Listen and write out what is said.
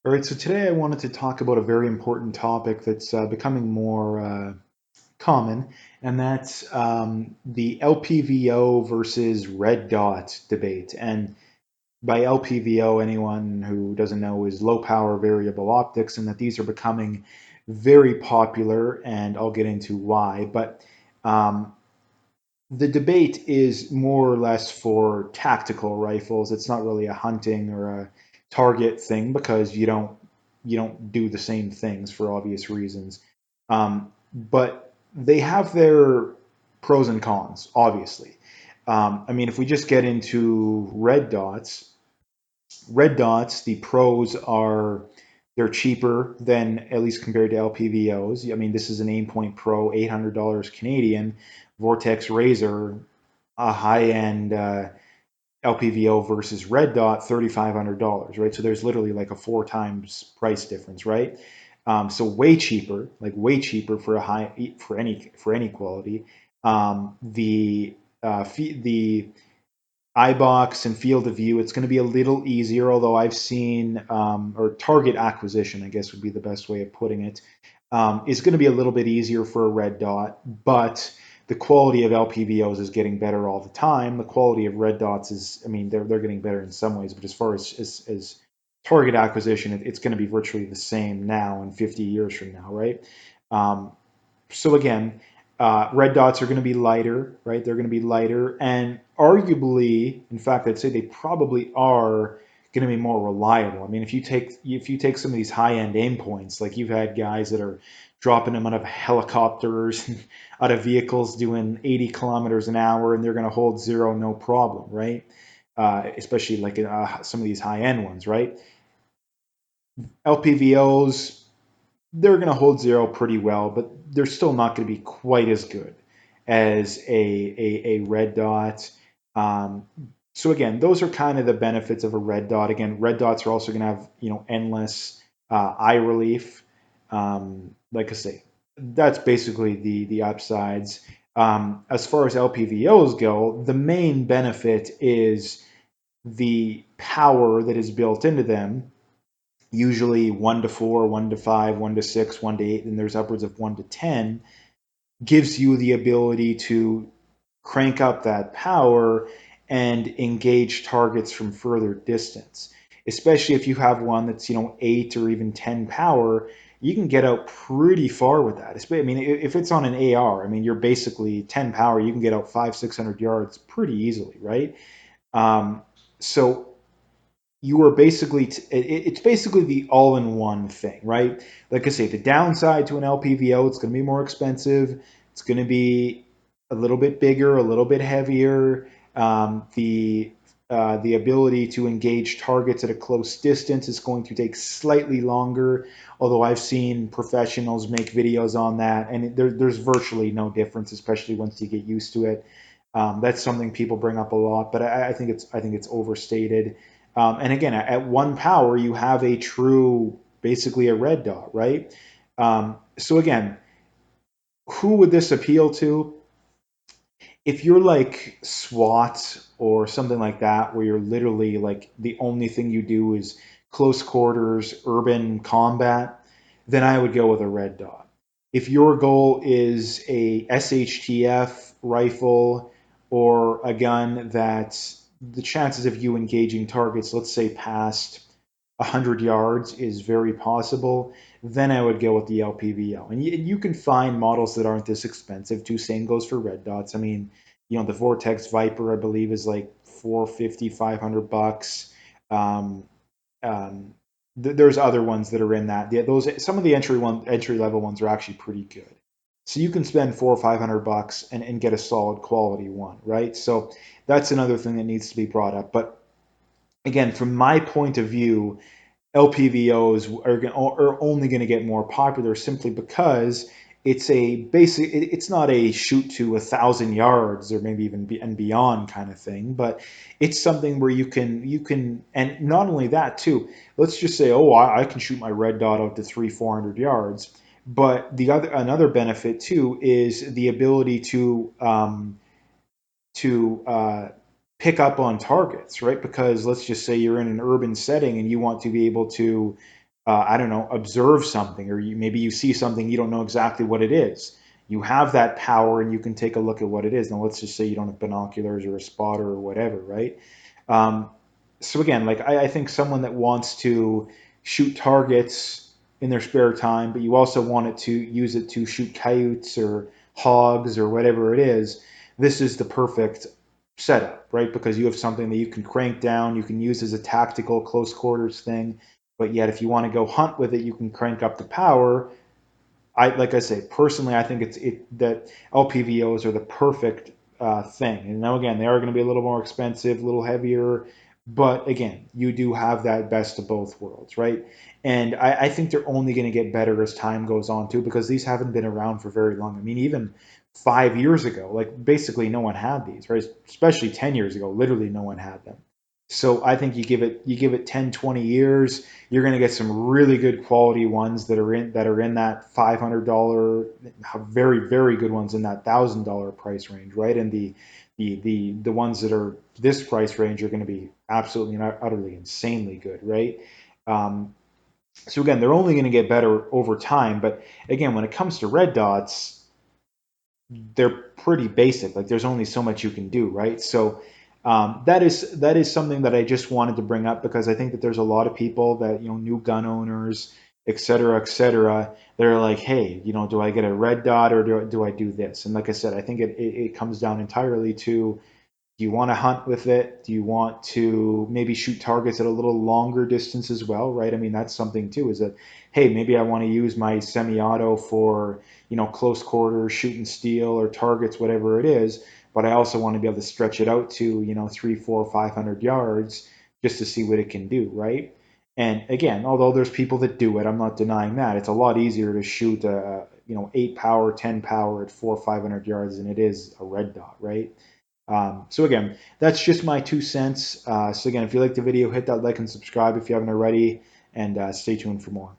All right, so today I wanted to talk about a very important topic that's becoming more common, and that's the LPVO versus red dot debate. And by LPVO, anyone who doesn't know is low power variable optics, and that these are becoming very popular, and I'll get into why. But um, the debate is more or less for tactical rifles. It's not really a hunting or a target thing because you don't do the same things for obvious reasons. But they have their pros and cons, obviously. I mean, if we just get into red dots, the pros are they're cheaper than at least compared to LPVOs. I mean, this is an Aimpoint Pro, $800 Canadian, Vortex Razor, a high-end LPVO versus red dot, $3,500, right? So there's literally like a four times price difference, right? So way cheaper, like way cheaper for a high for any quality. The iBox and field of view, it's going to be a little easier, although I've seen, or target acquisition, I guess would be the best way of putting it, is going to be a little bit easier for a red dot, but the quality of LPVOs is getting better all the time. The quality of red dots is, I mean, they're getting better in some ways, but as far as target acquisition, it's going to be virtually the same now and 50 years from now, right? Um, so again, red dots are going to be lighter, right? They're going to be lighter, and arguably, in fact, I'd say they probably are going to be more reliable. I mean, if you take some of these high end aim points, like you've had guys that are dropping them out of helicopters, out of vehicles doing 80 kilometers an hour, and they're going to hold zero no problem, right? Especially like some of these high end ones, right? LPVOs, they're going to hold zero pretty well, but they're still not going to be quite as good as a red dot. Um, so again, those are kind of the benefits of a red dot. Again, red dots are also going to have endless eye relief. Like I say, that's basically the upsides. As far as LPVOs go, the main benefit is the power that is built into them, usually 1 to 4, 1 to 5, 1 to 6, 1 to 8, and there's upwards of 1 to 10, gives you the ability to crank up that power and engage targets from further distance. Especially if you have one that's 8 or even 10 power, you can get out pretty far with that. I mean, if it's on an AR, I mean, you're basically 10 power, you can get out 500, 600 yards pretty easily, right? Um, so you are basically it's basically the all-in-one thing, right? Like I say, the downside to an LPVO, it's going to be more expensive. It's going to be a little bit bigger, a little bit heavier. The ability to engage targets at a close distance is going to take slightly longer. Although I've seen professionals make videos on that, and there's virtually no difference, especially once you get used to it. That's something people bring up a lot, but I think it's overstated. And again, at 1 power, you have a true, basically a red dot, right? So again, who would this appeal to? If you're like SWAT or something like that, where you're literally like the only thing you do is close quarters, urban combat, then I would go with a red dot. If your goal is a SHTF rifle or a gun that the chances of you engaging targets, let's say past 100 yards, is very possible, then I would go with the LPVO. And you can find models that aren't this expensive too. Same goes for red dots. I mean, the Vortex Viper, I believe, is like 450, $500. Um, um, there's other ones that are in that. Yeah, those some of the entry level ones are actually pretty good. So you can spend 400 or 500 bucks and get a solid quality one, right? So that's another thing that needs to be brought up. But again, from my point of view, LPVOs are only going to get more popular simply because it's not a shoot to 1,000 yards or maybe even and beyond kind of thing, but it's something where you can, and not only that too. Let's just say, oh, I can shoot my red dot out to 300, 400 yards, but another benefit too is the ability to pick up on targets, right? Because let's just say you're in an urban setting and you want to be able to I don't know, observe something, or maybe you see something you don't know exactly what it is. You have that power, and you can take a look at what it is. Now, let's just say you don't have binoculars or a spotter or whatever, right? Um, so again, like I think someone that wants to shoot targets in their spare time, but you also want it to use it to shoot coyotes or hogs or whatever it is, this is the perfect setup, right? Because you have something that you can crank down, you can use as a tactical close quarters thing, but yet if you want to go hunt with it, you can crank up the power. I like I say personally, I think it that LPVOs are the perfect thing. And now again, they are going to be a little more expensive, a little heavier, but again, you do have that best of both worlds, right? And I think they're only going to get better as time goes on too, because these haven't been around for very long. I mean, even 5 years ago, like basically no one had these, right? Especially 10 years ago, literally no one had them. So I think you give it 10, 20 years, you're going to get some really good quality ones that are in that $500, very very good ones in that $1,000 price range, right? And the ones that are this price range are going to be absolutely and utterly insanely good, right? Um, so again, they're only going to get better over time. But again, when it comes to red dots, they're pretty basic. Like there's only so much you can do, right? So that is something that I just wanted to bring up because I think that there's a lot of people that new gun owners, et cetera, they're like, hey, do I get a red dot or do I do this? And like I said, I think it comes down entirely to, do you want to hunt with it? Do you want to maybe shoot targets at a little longer distance as well, right? I mean, that's something too, is that, hey, maybe I want to use my semi-auto for, close quarters, shooting steel or targets, whatever it is, but I also want to be able to stretch it out to, 3, 4, 500 yards just to see what it can do, right? And again, although there's people that do it, I'm not denying that. It's a lot easier to shoot a, 8 power, 10 power at 4, 500 yards than it is a red dot, right? So again, that's just my 2 cents. So again, if you like the video, hit that like and subscribe if you haven't already, and stay tuned for more.